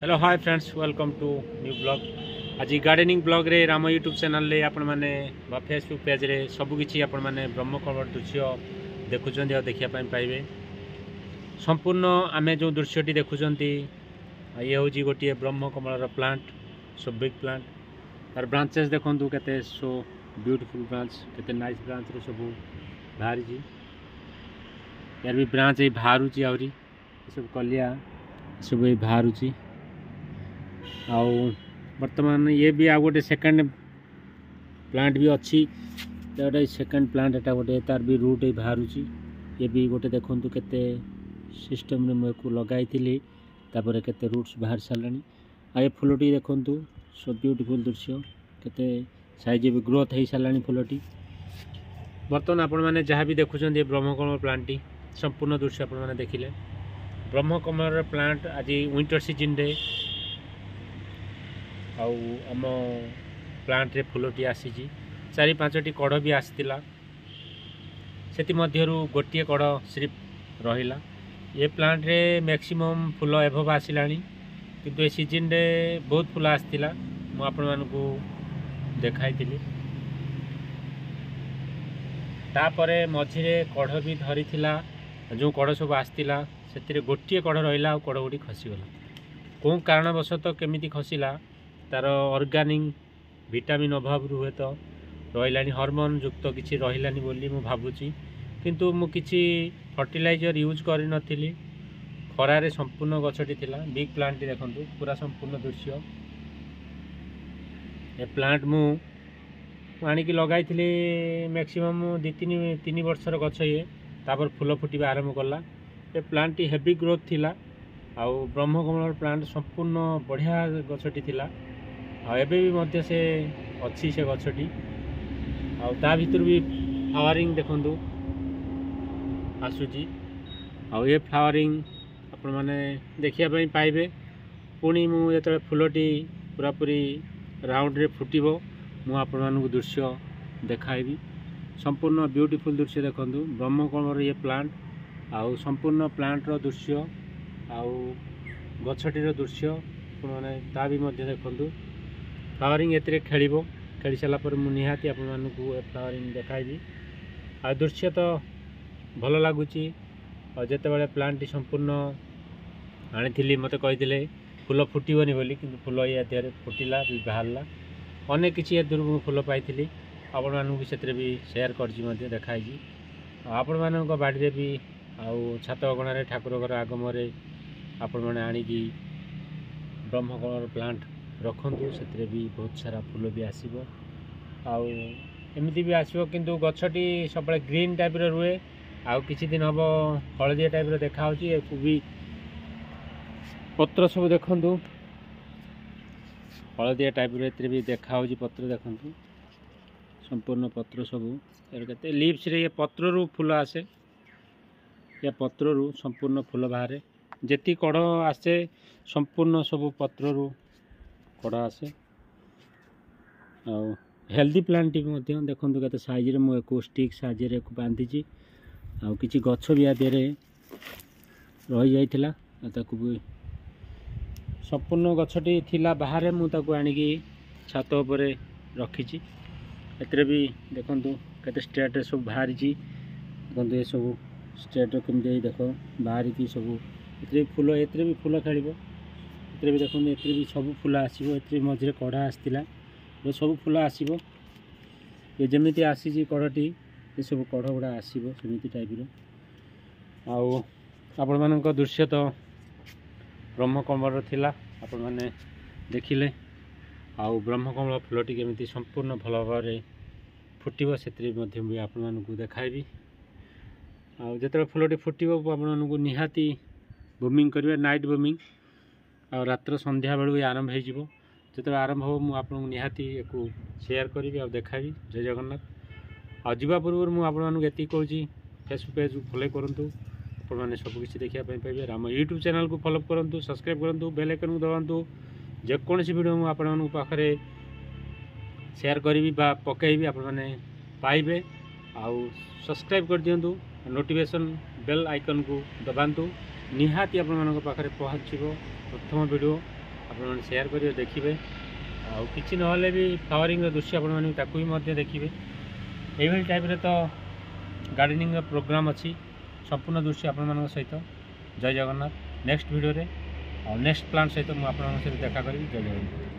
Hello hi friends welcome to new blog. आज gardening blog रे Ram YouTube channel रे आपण माने बा फेसबुक पेज रे सब किछि आपण माने ब्रह्मकमल दृश्य देखुचंदी और देखिया पाई पाइबे। संपूर्ण आमे जो दृश्यटी देखुचंती ये होजी गोटिए ब्रह्मकमल प्लांट, सो बिग प्लांट। तार ब्रांचेस देखंतु केते सो ब्यूटीफुल ब्रांच, केते नाइस ब्रांच रे सब बाहरी जी। यार भी ब्रांच ए बाहरुची आउरी सब कलिया सब ए बाहरुची। आउ वर्तमान ये भी आ गोटे सेकंड प्लांट भी अच्छी, गोटे सेकंड प्लांट एटा गोटे तार भी रूट ये बाहर। ये भी गोटे देखंतु केते सिस्टम रे मको लगाई थिली, तापर केते रूट्स बाहर सालानी। आ ये फुलटी देखंतु सो ब्यूटीफुल दृश्य, केते साइज भी ग्रोथ हे सालानी फुलटी। वर्तमान आपण माने जहाँ भी देखुछन ये ब्रह्मकमल प्लांट टी संपूर्ण दृश्य आपण माने देखिले। ब्रह्मकमल प्लांट आज विंटर सीजन रे आउ आम प्लांट रे फुलटी आसी चारि पांचटी कड़ भी आसला, से गोटे कड़ सिर्फ रहिला। ये प्लांट रे मैक्सिमम फुल एभव आसला, किंतु ए सीजन रे बहुत फुल आसला। मु आपण मानकु देखाई तापरे मझिरे कड़ भी धरी थिला, जो कड़ सब आसला से गोटे कड़ रहा, कड़ गुड़ी खसीगला। कौन कारणवशत केमिति खसीला तार ऑर्गेनिक विटामिन अभाव हुए तो रही हार्मोन युक्त किसी रही बोली मु भावुची, किंतु मु किसी फर्टिलाइजर यूज कर नथिली। खरारे संपूर्ण गछटी थिला। बिग प्लांट देखंतु पूरा संपूर्ण दृश्य। ए प्लांट मु आनिकी लगाई थिली मैक्सिमम 2-3 वर्षर गछ। ये तापर फूल फुटिबा आरंभ कला। ए प्लांट टी हेवी ग्रोथ थिला। आउ ब्रह्मकमल प्लांट संपूर्ण बढ़िया गछटी थिला। एबे भी मध्य से अच्छी से गछटी। ता भीतर भी फ्लावरिंग देखंतु आसुची। ये फ्लावरिंग आपण माने देखिया पई पाइबे। पुणी मु जेतले फुलटी पूरा पूरी राउंड रे फुटिबो मु आपण मानकु दृश्य देखाइबी। संपूर्ण ब्यूटीफुल दृश्य देखंतु ब्रह्मकमल ये प्लांट। आउ संपूर्ण प्लांट रो दृश्य आउ गछटी रो दृश्य माने ता भी मध्य देखंतु। फ्लावरिंग एतरे खेली सारा पर मु निहाती आपण मानकु फ्लावरिंग देखाइबी। आ दृश्य तो भल लगुची। और जेते बेले प्लांट संपूर्ण आनी मते कहिथिले फूल फुटिबनी बोली, किंतु फूल ये देहरे फुटिला भी बाहरला। अनेक किछि ए दूर फूल पाइथिली, आपण मानकु सेतरे भी शेयर करजी मते देखाइजी। आपण मानक बाड़ी रे भी आउ छात अगणा रे ठाकुर घर आगमरे आपण माने आनिकी ब्रह्मकमल प्लांट रखंतु। से भी बहुत सारा फूल भी आसीबो। आउ एमती भी आसीबो, किंतु गछटी सब ग्रीन टाइप रे रुए। आउ किछि दिन हबो हळदिया टाइप रे देखा होची। एकु भी पत्र सब देखंतु हळदिया टाइप रे एतरे भी देखा होची। पत्र देखंतु संपूर्ण पत्र सब एर केते लीव्स रे ये पत्र रु फूल आसे। या पत्र रु संपूर्ण फूल बाहरे। जेती कड़ आसे संपूर्ण सब पत्र रु कड़ आसे। आउ हेल्दी प्लांट टी मध्य देखंतु केते साइज रे मु एको स्टिक साइज रे को बांधीची। आउ किछि गछ भी आदे रे रहि जाइथिला, ताकू भी संपूर्ण गछटी थिला बाहरे मु ताकू आनिकी छात ऊपर रखीची। एतरे भी देखंतु केते स्ट्रेट रे सब बाहरीची। देखंतु ए सब स्ट्रेट रे केमते देखो बाहरी सब। एतरे भी फूल खेलिबो। एतरे भी देखंतु एतरे भी सब फूल आसीबो। एतरे मझरे कड़ा आस्तिला, ये सब फूल आसीबो। ये जेमिति आसीची कड़टी ये सब कड़ गुड़ा आसीबो सेमिति टाइप रो। आउ आपण मानक दृश्य तो ब्रह्मकमल थिला, आपण माने देखिले। आउ ब्रह्मकमल फूलटी केमिति संपूर्ण भल भाव फुटिबो सेतरे मध्ये भी आपण मानकु देखाइबी। आउ जेतले फूलटी फुटिबो आपण मानकु निहाती बुमिंग करिवे, नाइट बुमिंग। आ रात्र संध्या बेलू आरंभ हो जिवो। जो आरंभ हो मु आपन निहाती एको शेयर करी और देखाबी। जय जगन्नाथ। आ जीवा पूर्व मु आपन मानू एति कहूची फेसबुक पेज को फॉलो करंतु। आपण माने सब किछि देखिया पई पाइबे। राम यूट्यूब चैनल को फॉलो करंतु, सब्सक्राइब करंतु, बेल आइकन को दबांतु। जे कोनसी वीडियो मु आपन मानू पाखरे शेयर करी बा पकेइबी आपण माने पाइबे। आउ सब्सक्राइब कर दियंतु, नोटिफिकेशन बेल आइकन को दबांतु। निहाती आपण मानक पाखरे पहुँचो प्रथम वीडियो ଆପଣମାନେ ସେୟାର କରିବେ ଦେଖିବେ ଆଉ କିଛି ନହେଲେ ବି ଫ୍ଲାୱାରିଂର ଦୃଶ୍ୟ ଆପଣମାନେ ତାକୁ ବି ମଧ୍ୟ ଦେଖିବେ। ଏଇଭଳି ଟାଇପ୍ରେ ତ ଗାର୍ଡେନିଂର ପ୍ରୋଗ୍ରାମ୍ ଅଛି ସମ୍ପୂର୍ଣ୍ଣ ଦୃଶ୍ୟ ଆପଣମାନଙ୍କ ସହିତ। ଜୟ ଜଗନ୍ନାଥ। ନେକ୍ସଟ ଭିଡ଼ିଓରେ ଆଉ ନେକ୍ସଟ ପ୍ଲାଣ୍ଟ ସହିତ ମୁଁ ଆପଣଙ୍କ ସହିତ ଦେଖା କରିବି। ଜୟ ଜଗନ୍ନାଥ।